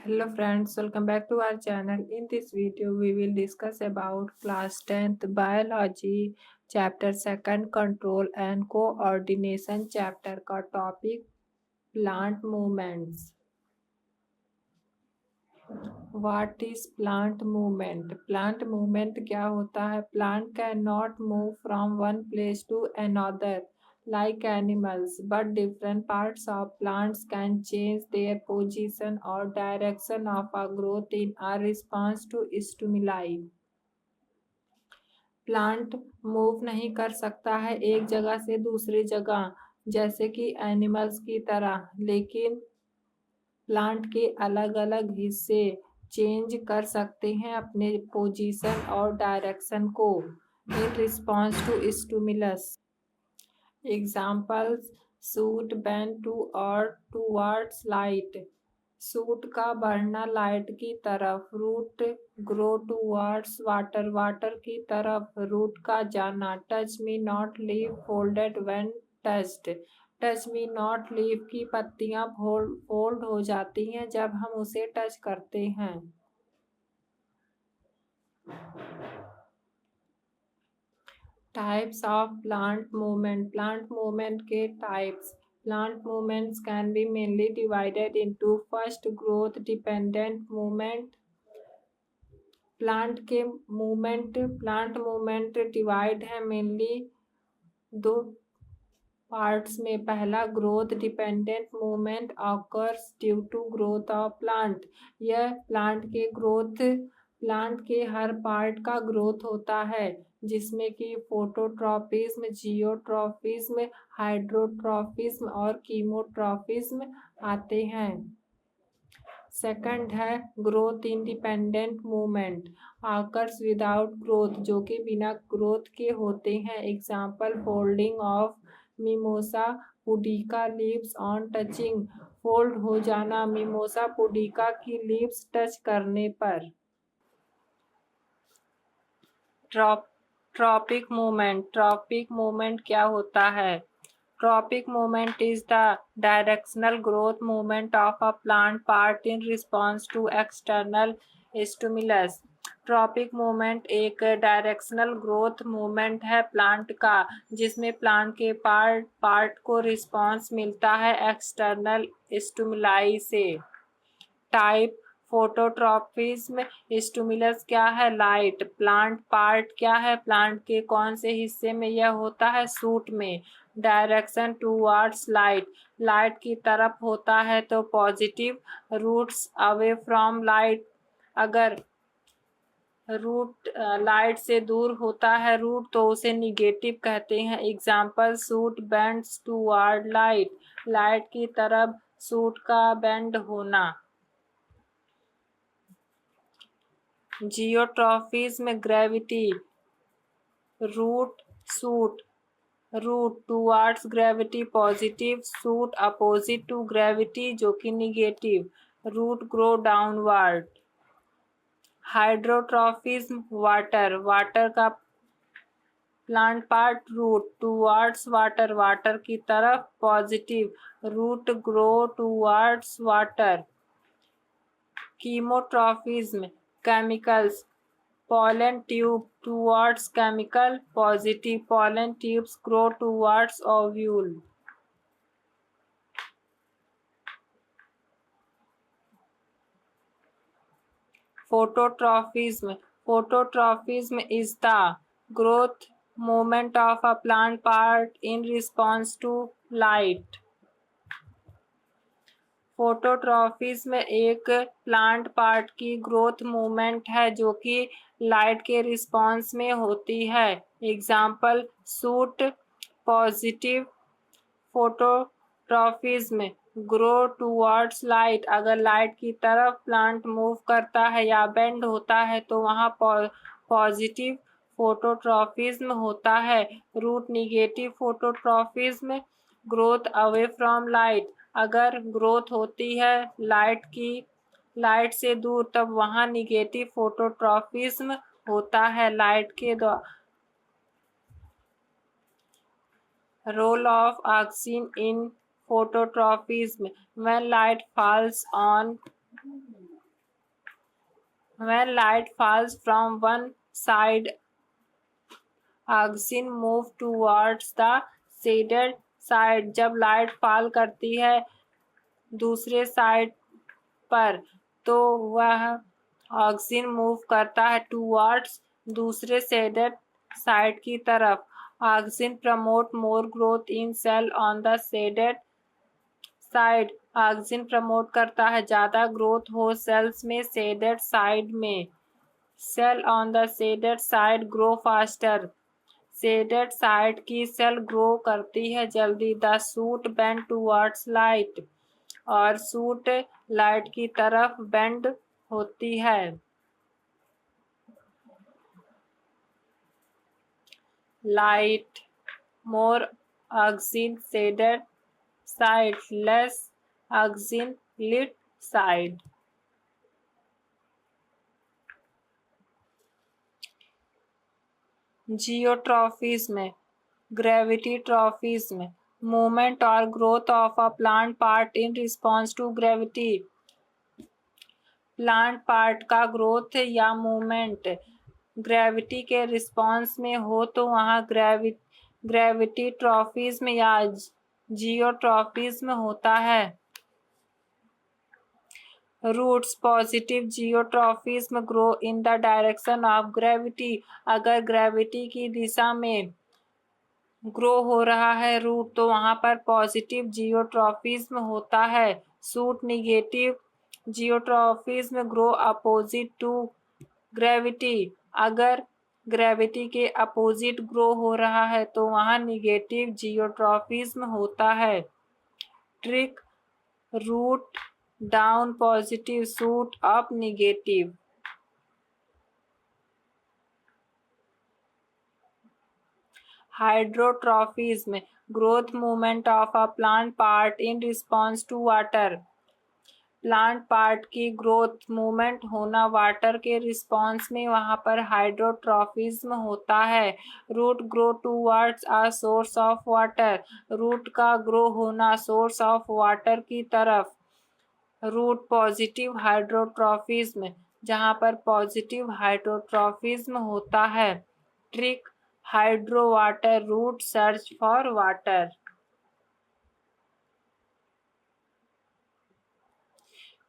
Hello friends, welcome back to our channel. In this video, we will discuss about class 10th biology chapter 2nd control and coordination chapter का topic plant movements. What is plant movement? Plant movement क्या होता है? Plant cannot move from one place to another like animals, but different parts of plants can change their position or direction of a growth in a response to stimuli. Plant move नहीं कर सकता है एक जगह से दूसरी जगह जैसे कि एनिमल्स की तरह, लेकिन प्लांट के अलग अलग हिस्से चेंज कर सकते हैं अपने पोजीशन और डायरेक्शन को in response to stimulus. Examples: shoot bend to और टूवर्ड्स लाइट. शूट का बढ़ना लाइट की तरफ, root grow towards water, water की तरफ रूट का जाना. Touch me not leave folded when touched. Touch me not leave की पत्तियां फोल्ड हो जाती हैं जब हम उसे टच करते हैं. Types of plant movement. Plant movement के types. Plant movements can be mainly divided into first growth dependent movement. Plant movement divide है मेनली दो पार्ट्स में. पहला, growth dependent movement occurs due to growth of plant. यह plant के हर part का growth होता है जिसमें कि फोटोट्रॉपिज्म, जियोट्रॉपिज्म, हाइड्रोट्रॉपिज्म और कीमोट्रॉपिज्म आते हैं. सेकंड है growth independent movement occurs without growth, जो कि बिना ग्रोथ के होते हैं. Example: folding of Mimosa pudica leaves on touching. Fold हो जाना मिमोसा पुडिका की लीव्स टच करने पर. Tropic movement. ट्रॉपिक मूवमेंट क्या होता है? Tropic movement is the directional growth movement of a plant part in response to external stimulus. Tropic movement एक directional growth movement है प्लांट का, जिसमें प्लांट के पार्ट को रिस्पॉन्स मिलता है एक्सटर्नल स्टिमुलाई से. Type: phototropism. स्टिमुलस क्या है? लाइट. प्लांट पार्ट क्या है? प्लांट के कौन से हिस्से में यह होता है? शूट में. Direction towards light. लाइट की तरफ होता है तो positive. Roots away from light. अगर रूट लाइट से दूर होता है रूट तो उसे निगेटिव कहते हैं. Example: shoot bends toward light. Light की तरफ शूट का बेंड होना. Geotropism. Gravity. Root shoot. Root towards gravity positive, shoot opposite to gravity जो कि negative. Root grow downward. Hydrotropism. Water. Water का plant part root towards water, water की तरफ positive. Root grow towards water. Chemotropism. Chemicals. pollen tube towards chemical, positive. Pollen tubes grow towards ovule. Phototropism. Phototropism is the growth movement of a plant part in response to light. Phototropism एक plant part की growth movement है जो कि light के response में होती है. Example: shoot positive. Phototropism. Grow towards light. अगर लाइट की तरफ प्लांट मूव करता है या बेंड होता है तो वहाँ पॉजिटिव फोटोट्रॉपिज्म होता है. Root negative phototropism. Growth away from light. अगर ग्रोथ होती है लाइट से दूर तब वहाँ निगेटिव फोटोट्रॉपिज्म होता है. लाइट के role of oxygen in phototropism. When light falls on When light falls from one side, oxygen move towards the shaded side. जब लाइट फॉल करती है दूसरे साइड पर तो वह ऑक्सीजन मूव करता है टूवर्ड्स दूसरे शेडेड साइड की तरफ. Oxygen promote more growth in cell on the shaded side. Oxygen promote करता है ज्यादा ग्रोथ हो सेल्स में शेडेड साइड में. Cell on the shaded side grow faster. Shaded side की सेल ग्रो करती है जल्दी. The shoot bend towards light. और शूट लाइट की तरफ बेंड होती है. Light more oxygen shaded side, less oxygen lit side. Geotropism में ग्रेविटी ट्रॉफीज में मूवमेंट और growth of a plant part in response to gravity. Plant part का growth या मूवमेंट ग्रेविटी के रिस्पॉन्स में हो तो वहाँ ग्रेविटी ट्रॉफीज में या जियोट्रॉफीज में होता है. रूट्स पॉजिटिव जियोट्रॉफीज में grow in the direction of gravity. अगर ग्रेविटी की दिशा में ग्रो हो रहा है रूट तो वहां पर पॉजिटिव जियोट्रॉफीज में होता है. शूट निगेटिव जियोट्रॉफीज में ग्रो अपोजिट टू ग्रेविटी. अगर ग्रेविटी के अपोजिट ग्रो हो रहा है तो वहां निगेटिव जियोट्रॉफीज में होता है. Trick root down positive, shoot up negative. Hydrotropism में growth movement of a plant part in response to water. Plant part की ग्रोथ मूवमेंट होना वाटर के रिस्पॉन्स में वहां पर हाइड्रोट्रॉफीज में होता है. Root grow towards a source of water. Root का ग्रो होना सोर्स ऑफ वाटर की तरफ. रूट पॉजिटिव हाइड्रोट्रॉफीज में जहां पर पॉजिटिव हाइड्रोट्रॉफीज में होता है. Trick hydro water root search for water.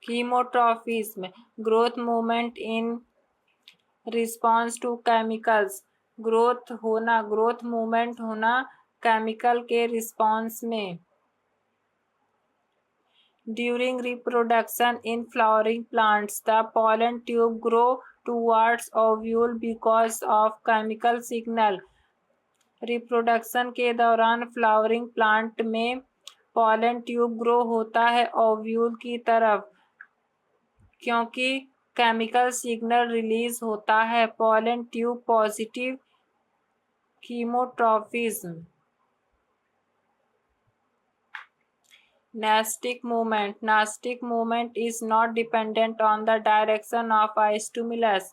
Chemotropism में growth movement in response to chemicals. Growth movement होना केमिकल के रिस्पॉन्स में. During reproduction in flowering plants, the pollen tube grow towards ovule because of chemical signal. Reproduction के दौरान flowering plant में pollen tube grow होता है ovule की तरफ क्योंकि केमिकल सिग्नल रिलीज होता है. Pollen tube positive chemotropism. Nastic movement. Nastic movement is not dependent on the direction of a stimulus.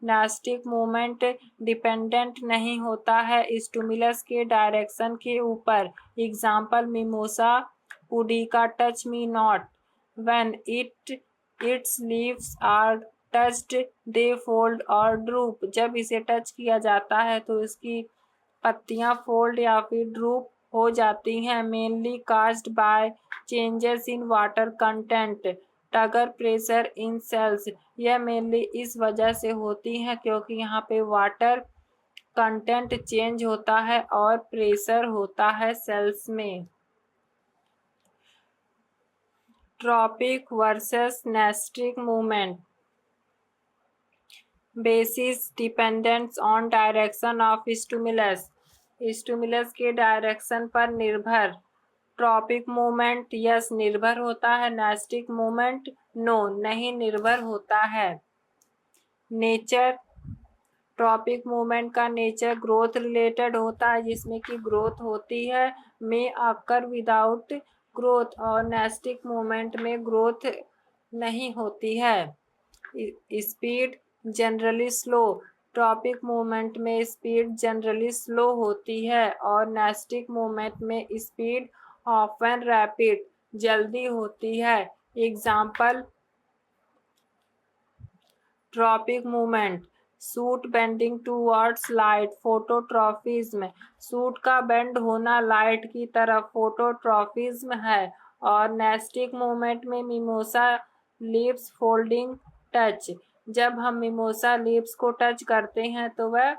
Nastic movement dependent नहीं होता है स्टिमुलस के डायरेक्शन के ऊपर. Example mimosa pudica touch me not. When its leaves are touched they fold or droop. जब इसे touch किया जाता है तो इसकी पत्तियां फोल्ड या फिर ड्रूप हो जाती हैं. Mainly caused by changes in water content. Turgor pressure in cells. यह मेनली इस वजह से होती है क्योंकि यहाँ पे वाटर कंटेंट चेंज होता है और प्रेशर होता है सेल्स में. Tropic versus nastic movement. Basis dependence on direction of stimulus. Stimulus के डायरेक्शन पर निर्भर. ट्रॉपिक मूवमेंट यस निर्भर होता है. नेस्टिक मूवमेंट नो नहीं निर्भर होता है. नेचर ट्रॉपिक मूवमेंट का नेचर ग्रोथ रिलेटेड होता है जिसमें कि ग्रोथ होती है में आकर विदाउट ग्रोथ और नेस्टिक मूवमेंट में ग्रोथ नहीं होती है. Speed generally slow. Tropic movement में स्पीड जनरली स्लो होती है और नेस्टिक मूवमेंट में स्पीड ऑफन रैपिड जल्दी होती है. Example tropic movement, shoot bending towards light, phototropism, shoot का बेंड होना लाइट की तरफ फोटोट्रॉपिज्म है। और नेस्टिक मूवमेंट में मिमोसा लीव्स फोल्डिंग टच, जब हम मिमोसा लीव्स को टच करते हैं तो वह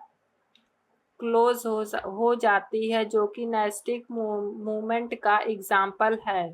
क्लोज हो जाती है, जो कि नेस्टिक मूवमेंट का एग्जाम्पल है।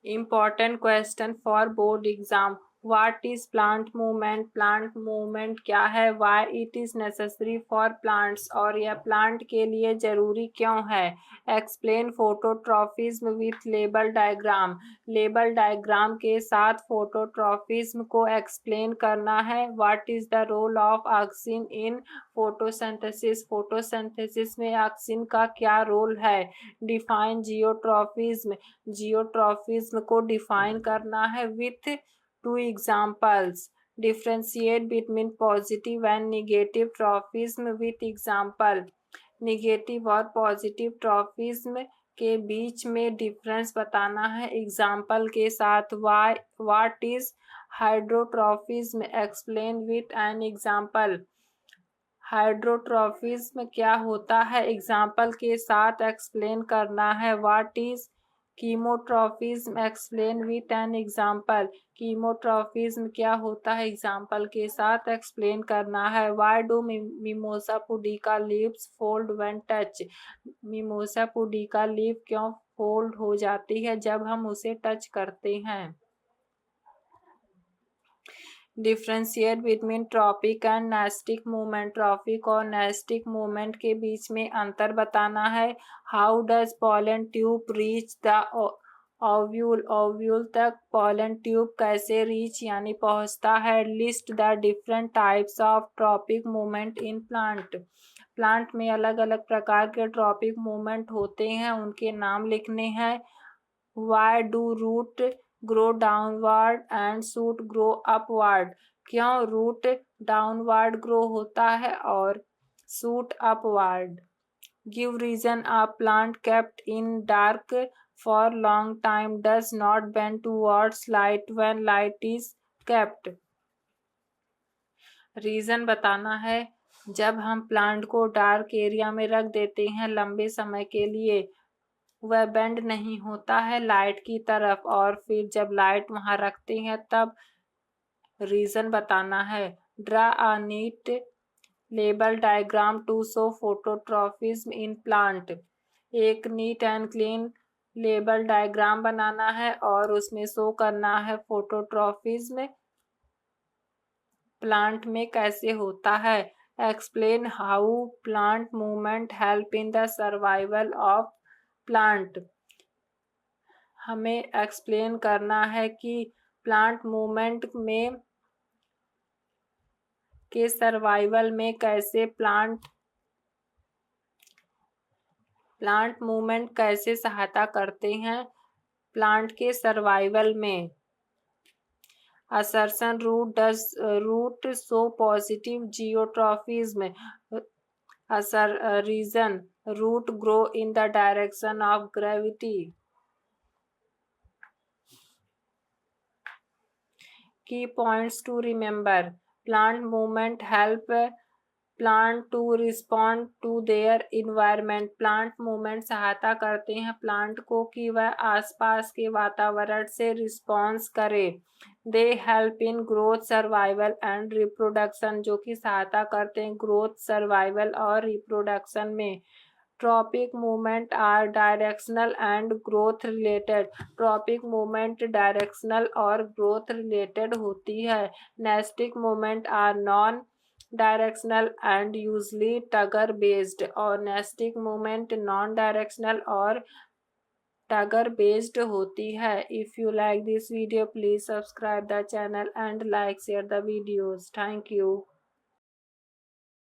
Important question for board exam. What is plant movement? Plant movement क्या है? Why it is necessary for plants? और यह प्लांट के लिए जरूरी क्यों है? Explain phototropism with label diagram. Label diagram के साथ फोटोट्रॉपिज्म को एक्सप्लेन करना है। What is the role of auxin in photosynthesis? Photosynthesis में ऑक्सिन का क्या रोल है? डिफाइन जियोट्रॉपिज्म, जियोट्रॉपिज्म को डिफाइन करना है with two examples. Differentiate between positive and negative tropism with example. Negative और पॉजिटिव ट्रॉपिज्म के बीच में डिफरेंस बताना है एग्जाम्पल के साथ। What is hydrotropism? Explain with an example. Hydrotropism क्या होता है? एग्जाम्पल के साथ एक्सप्लेन करना है। What is chemotropism? Explain with an example. Chemotropism क्या होता है? एग्जाम्पल के साथ एक्सप्लेन करना है। Why do mimosa pudica leaves fold when touch? Mimosa pudica leave क्यों फोल्ड हो जाती है जब हम उसे टच करते हैं? Differentiate between tropic and nastic movement, tropic और नेस्टिक मूवमेंट के बीच में अंतर बताना है। How does pollen tube reach the ovule? Ovule तक पॉलन ट्यूब कैसे रीच यानी पहुंचता है? List the different types of tropic movement in plant. Plant में अलग अलग प्रकार के ट्रॉपिक मूवमेंट होते हैं, उनके नाम लिखने हैं। Why do root grow downward and shoot grow upward? क्यों रूट डाउनवर्ड ग्रो होता है और shoot upward? Give reason a plant kept in dark for long time does not bend towards light when light is kept. Reason बताना है। जब हम plant को dark area में रख देते हैं लंबे समय के लिए, वह बेंड नहीं होता है लाइट की तरफ, और फिर जब लाइट वहां रखते हैं तब रीजन बताना है। Draw a neat label diagram to show phototropism in plant. एक neat and clean label diagram बनाना है और उसमें शो करना है फोटोट्रॉपिज्म प्लांट में कैसे होता है। Explain how plant movement help in the survival of plant. हमें एक्सप्लेन करना है कि प्लांट मूवमेंट में के सर्वाइवल में कैसे प्लांट मूवमेंट कैसे सहायता करते हैं प्लांट के सर्वाइवल में। Assertion root show positive geotropism. Reason root grow in the direction of gravity. Key points to remember. Plant movement help plant to respond to their environment. Plant movement सहायता करते हैं plant को कि वह आसपास के वातावरण से रिस्पॉन्स करे। They help in growth, survival and reproduction, जो कि सहायता करते हैं ग्रोथ, सर्वाइवल और रिप्रोडक्शन में। Tropic movement are directional and growth related. Tropic movement directional और ग्रोथ रिलेटेड होती है। Nastic movement are non directional and usually trigger based. और नेस्टिक मूवमेंट नॉन डायरेक्शनल और टगर बेस्ड होती है। If you like this video please subscribe the channel and like share the videos. Thank you.